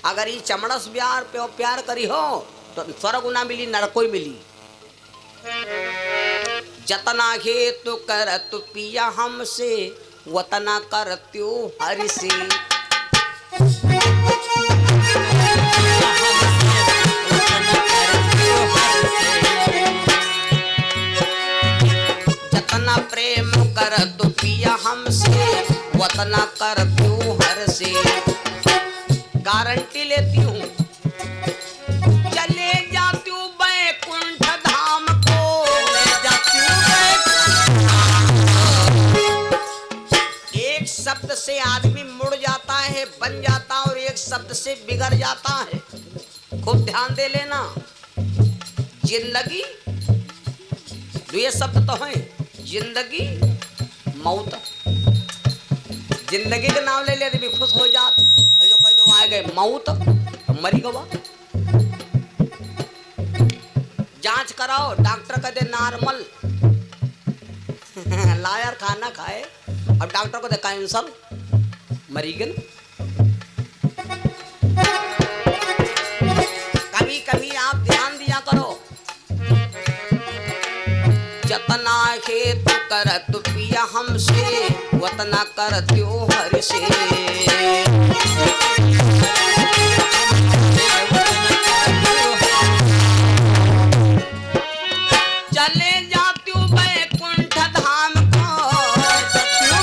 अगर ये चमड़स प्यार पे प्यार करी हो तो स्वर्ग ना मिली नरको मिली। जतना हेतु करत पिया हमसे वतना करत्यो हरि से। जतना प्रेम करत पिया हमसे वतना करत्यो हर से। गारंटी लेती हूँ चले जाती हूँ बैकुंठ धाम को, जाती हूँ। एक शब्द से आदमी मुड़ जाता है, बन जाता है, और एक शब्द से बिगड़ जाता है। खूब ध्यान दे लेना। जिंदगी ये शब्द तो है, जिंदगी मौत। जिंदगी का नाम ले लेते भी खुश हो जाते, और जो कह दो आ गए मौत तो मरी गवा। जांच कराओ, डॉक्टर कहते नॉर्मल लायर खाना खाए, अब डॉक्टर को दे कैंसर, मरी गए। कभी कभी आप ध्यान दिया करो। जतना हेतु करत पिया हमसे वतना करत्यो हरि से। चले जाती हूँ बैकुंठ धाम को,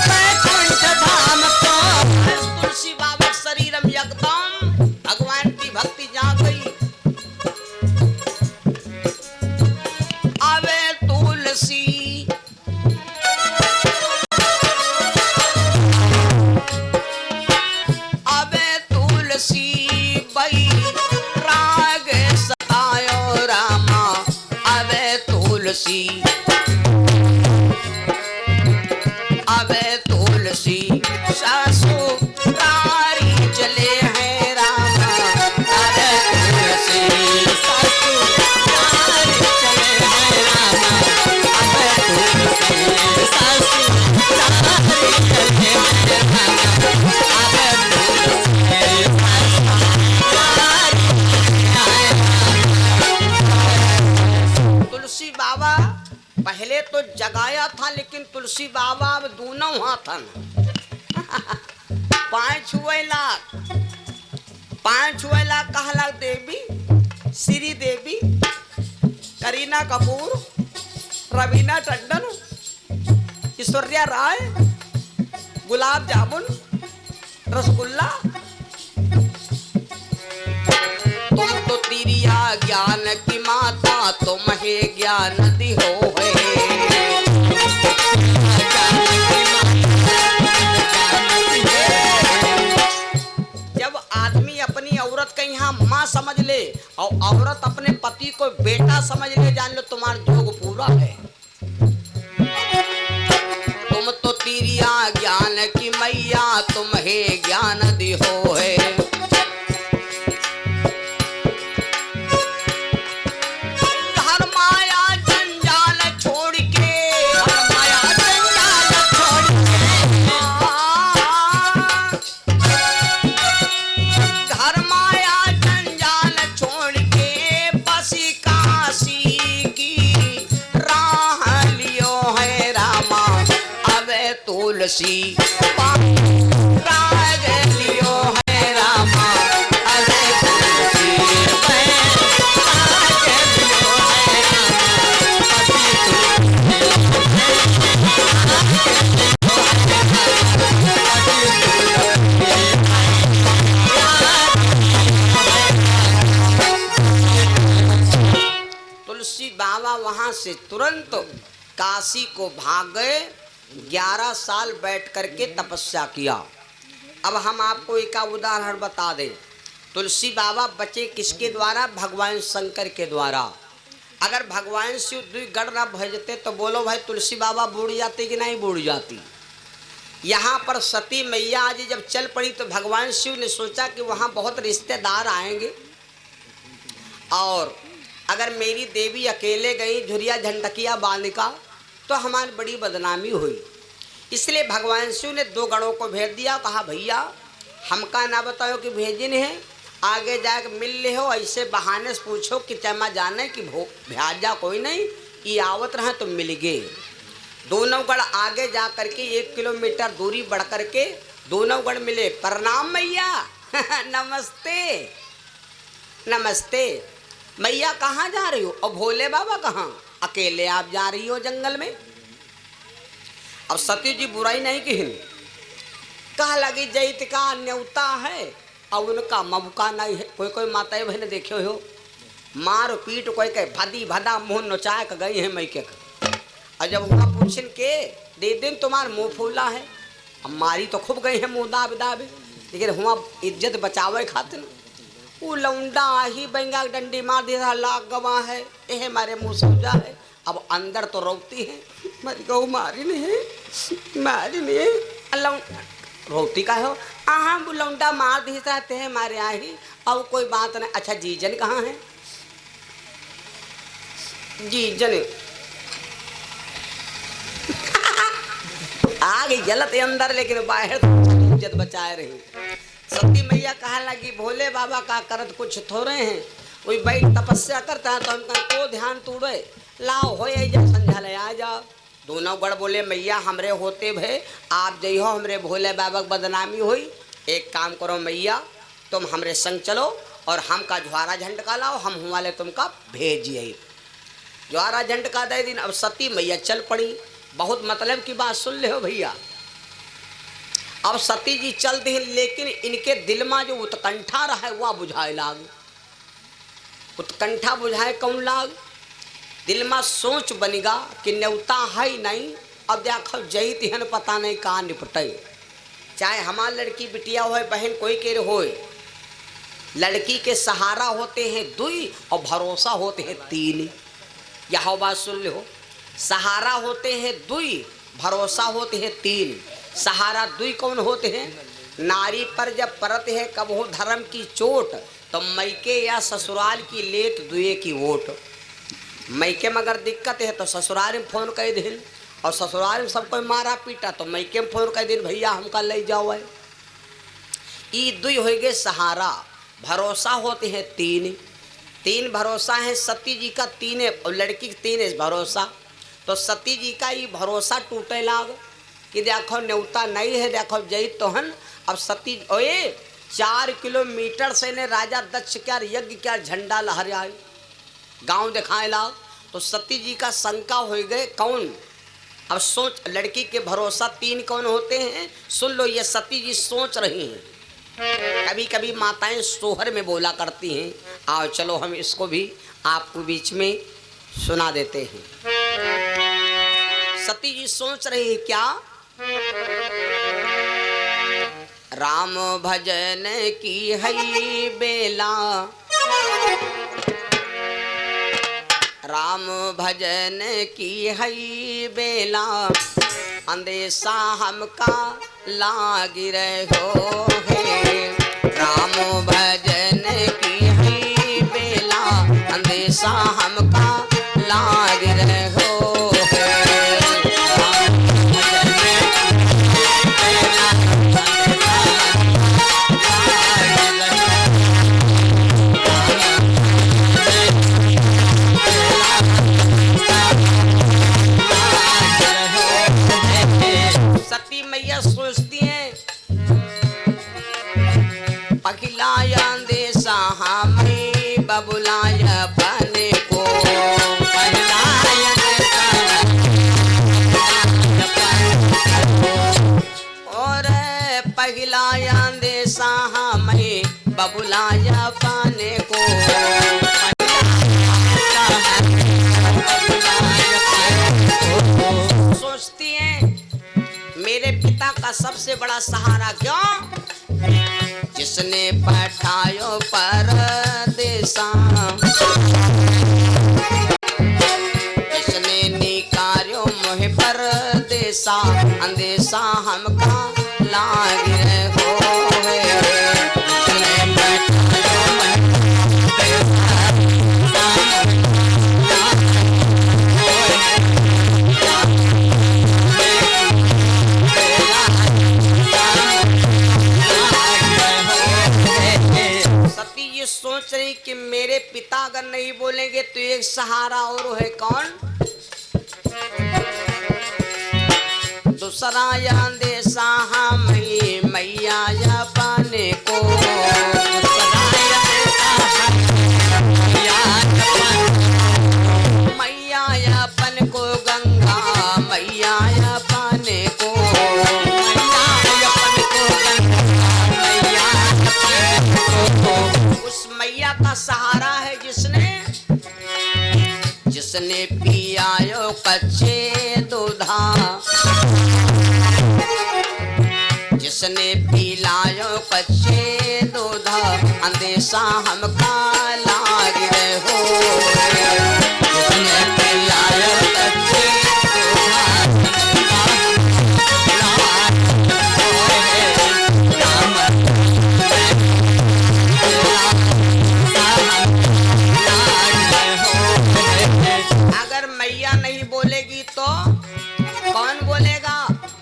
बैकुंठ धाम को। तुलसी बाबा शरीरम एकदम भगवान की भक्ति जा गई। अबे तुलसी बई राग सतायो रामा। अबे तुलसी, अबे तुलसी ससुरारी चले हैं रामा। अबे तुलसी ससुरारी चले हैं रामा। अबे तुलसी ससुरारी चले हैं रामा। अबे तुलसी बाबा पहले तो जगाया था, लेकिन तुलसी बाबा अब दोनों हाथन पांच छुए लाख कहला देवी, श्री देवी, करीना कपूर, रवीना टंडन, ऐश्वर्या राय, गुलाब जामुन, रसगुल्ला। तुम तो तिरिया ज्ञान की माता, तुम हे ज्ञान दी हो है। जब आदमी अपनी औरत का यहाँ माँ समझ ले और औरत अपने पति को बेटा समझ ले, जान लो तुम्हारा जोग पूरा है। तुम तो तिरिया ज्ञान की मैया, तुम हे ज्ञान दी हो है। तुलसी राग लियो है रामा। अरे तुलसी राग लियो है तुलसी बाबा वहां से तुरंत काशी को भाग गए। 11 साल बैठ करके तपस्या किया। अब हम आपको एक उदाहरण बता दें। तुलसी बाबा बचे किसके द्वारा? भगवान शंकर के द्वारा। अगर भगवान शिव दुई गढ़ न भेजते तो बोलो भाई तुलसी बाबा बूढ़ जाती कि नहीं बूढ़ जाती। यहाँ पर सती मैया आज जब चल पड़ी तो भगवान शिव ने सोचा कि वहाँ बहुत रिश्तेदार आएंगे और अगर मेरी देवी अकेले गई झुरिया झंडकिया बालिका तो हमारी बड़ी बदनामी हुई। इसलिए भगवान शिव ने 2 गणों को भेज दिया। कहा भैया हमका ना बताओ कि भेजिन है, आगे जाके मिल ले हो, ऐसे बहाने से पूछो कि चमा जाने कि भ्याजा कोई नहीं, ये आवत रहे तो मिल गए। दोनों गढ़ आगे जा करके 1 किलोमीटर दूरी बढ़ करके दोनों गढ़ मिले। प्रणाम मैया। नमस्ते नमस्ते। मैया कहाँ जा रही हो? और भोले बाबा कहाँ? अकेले आप जा रही हो जंगल में? अब सती जी बुराई नहीं की, कहा लगी जैत का न्योता है और उनका मौका नहीं है। कोई कोई माताएं बहने देखे हो मार पीट कोई कहे भदी भदा मुँह नोचाए के गई है मैके का। और जब हुआ पूछन के दे दिन तुम्हार मुँह फूला है, अब मारी तो खूब गई है मुँह दाब दाबे, लेकिन हुआ इज्जत बचावे खातिर वो लौंडा ही बेंगा डंडी मार दिया लाख गवा है, यह मारे मुँह सूझा है। अब अंदर तो रोती है, मरी गऊ मारी नहीं रोती का हो। हाँ वो लौंडा मार दी रहते हैं मारे आई, अब कोई बात नहीं। अच्छा जीजन कहाँ है? जीजन आ गई गलत अंदर, लेकिन बाहर तो इज्जत बचाए रही। सती मैया कहा लगी भोले बाबा का करत कुछ थोड़े हैं, वही बैठ तपस्या करता है तो हम को ध्यान तोड़े लाओ हो जा संझा ले आ जा। दोनों गढ़ बोले मैया हमरे होते भे आप जइहो, हमरे भोले बाबा की बदनामी हुई। एक काम करो मैया तुम हमरे संग चलो और हम का ज्वारा झंडका लाओ, हम हुआ ले तुमका भेजिए। ज्वारा झंडका दे दिन। अब सती मैया चल पड़ी। बहुत मतलब की बात सुन ले हो भैया। अब सती जी चल दी, लेकिन इनके दिल में जो उत्कंठा रहा वह बुझाए लाग। उत्कंठा बुझाए कौन लाग? दिल में सोच बनेगा कि न्योता है ही नहीं। अब देखो जईत हन पता नहीं कहाँ निपटे। चाहे हमार लड़की बिटिया हो बहन कोई के हो, लड़की के सहारा होते हैं 2 और भरोसा होते हैं 3। यह बात सुन लो, सहारा होते हैं 2 भरोसा होते हैं 3। सहारा 2 कौन होते हैं? नारी पर जब परत है कब हो धर्म की चोट, तो मैके या ससुराल की लेत 2 की वोट। मैके में अगर दिक्कत है तो ससुराल में फोन कर दिन, और ससुराल में सब कोई मारा पीटा तो मैके में फोन कर दिन भैया हमका ले जाओ। ये 2 हो गए सहारा। भरोसा होते हैं 3 भरोसा है। सती जी का 3 है और लड़की का 3 है भरोसा। तो सती जी का ये भरोसा टूटे लाग कि देखो न्योता नहीं है, देखो जईत तो हन। अब सती ओए 4 किलोमीटर से ने राजा दक्ष क्या यज्ञ क्या झंडा लहराए गांव दिखाए ला। तो सती जी का शंका हो गए कौन? अब सोच, लड़की के भरोसा 3 कौन होते हैं? सुन लो ये सती जी सोच रही हैं। कभी कभी माताएं सोहर में बोला करती हैं। आओ चलो हम इसको भी आपको बीच में सुना देते हैं। सती जी सोच रही है क्या? राम भजन की है बेला, राम भजन की है बेला, अंदेशा हमका लाग रहो है। राम भजन की है बेला, अंदेशा हमका लाग रहो है। सती मैया सोचती हैं पखिलाया देशा हमें बबुलाया बने को, पखिलाया और पखिलाया देशा हमें बबुलाया बने को। सोचती हैं मेरे पिता का सबसे बड़ा सहारा क्यों? जिसने पठायो परदेसा, जिसने निकार्यो मोह परदेसा, अंदेशा हमका लाग रहो है। सती जी सोच रही कि मेरे पिता अगर नहीं बोलेंगे तो एक सहारा और है कौन? दूसरा या देसा मई मैया या पाने को, मैया या पन को गंगा मैया या पाने को, उस मैया का सहारा है जिसने पिया यो कच्चे दूधा, जिसने पिलायो कच्चे दूधा अंदेशा हमका लाग रहे हो, जिसने पिलायो कच्चे अगर मैया नहीं बोलेगी तो कौन बोलेगा?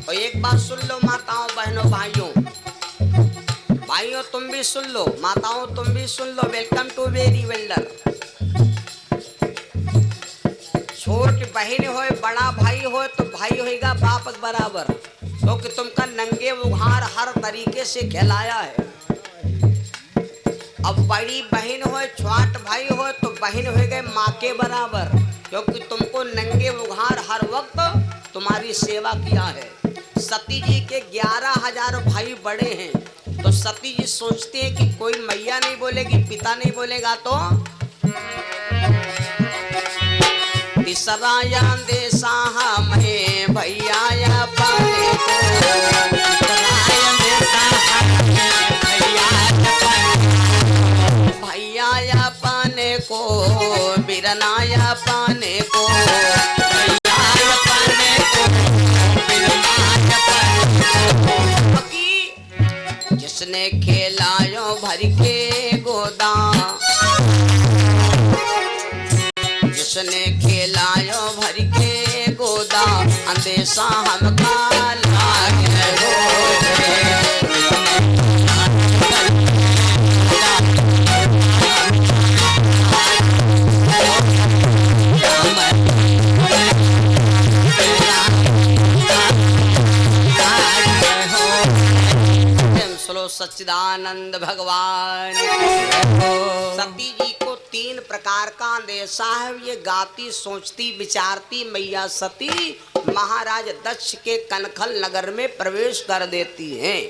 और एक बात सुन लो माताओं बहनों भाइयों, भाइयों तुम भी सुन लो, माताओं तुम भी सुन लो। Welcome to very welder. छोट बहन हो बड़ा भाई हो तो भाई होगा बाप बराबर, क्योंकि तो तुमका नंगे उघार हर तरीके से खिलाया है। अब बड़ी बहन हो छोट भाई हो तो बहन हो गए माँ के बराबर, क्योंकि तुमको नंगे उघार हर वक्त तुम्हारी सेवा किया है। सती जी के 11,000 भाई बड़े हैं, तो सती जी सोचते हैं कि कोई मैया नहीं बोलेगी, पिता नहीं बोलेगा तो तीसरा या देसा में भैया या पाने को, भैया या पाने को, बिरना या पाने को, जिसने खेलायो भर के गोदा, जिसने खेलायो भर के गोदा अंदेशा हमका लागे हो, सच्चिदानंद भगवान। सती जी को 3 प्रकार का अंदेशा है। ये गाती सोचती विचारती मैया सती महाराज दक्ष के कनखल नगर में प्रवेश कर देती हैं।